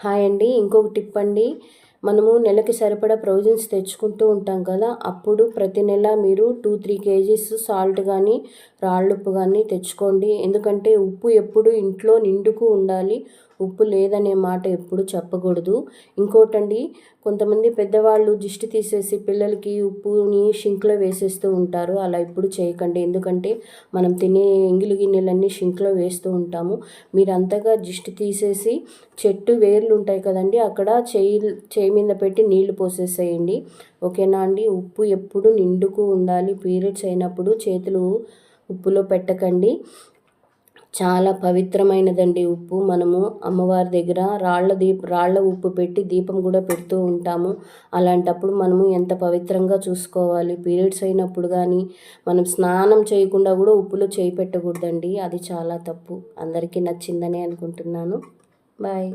Hi అండి. ఇంకొక tip అండి. మనము నెలకి సరిపడా ప్రొవిజన్స్ తెచ్చుకుంటూ ఉంటాం కదా, అప్పుడు ప్రతి నెల మీరు 2-3 కేజీస్ సాల్ట్ కానీ రాళ్ళుప్పు కానీ తెచ్చుకోండి. ఎందుకంటే ఉప్పు ఎప్పుడు ఇంట్లో నిండుకు ఉండాలి. ఉప్పు లేదనే మాట ఎప్పుడు చెప్పకూడదు. ఇంకోటండి, కొంతమంది పెద్దవాళ్ళు దిష్టి తీసేసి పిల్లలకి ఉప్పుని షింక్లో వేసేస్తూ ఉంటారు. అలా ఎప్పుడు చేయకండి. ఎందుకంటే మనం తినే ఎంగిలి గిన్నెలన్నీ షింక్లో వేస్తూ ఉంటాము. మీరు అంతగా దిష్టి తీసేసి చెట్టు వేర్లు ఉంటాయి కదండి, అక్కడ చేయి మీద పెట్టి నీళ్లు పోసేసేయండి. ఓకేనా అండి. ఉప్పు ఎప్పుడు నిండుకు ఉండాలి. పీరియడ్స్ అయినప్పుడు చేతులు ఉప్పులో పెట్టకండి. చాలా పవిత్రమైనదండి ఉప్పు. మనము అమ్మవారి దగ్గర రాళ్ళ ఉప్పు పెట్టి దీపం కూడా పెడుతూ ఉంటాము. అలాంటప్పుడు మనము ఎంత పవిత్రంగా చూసుకోవాలి. పీరియడ్స్ అయినప్పుడు కానీ మనం స్నానం చేయకుండా కూడా ఉప్పులో చేయి పెట్టకూడదండి. అది చాలా తప్పు. అందరికీ నచ్చిందని అనుకుంటున్నాను. బాయ్.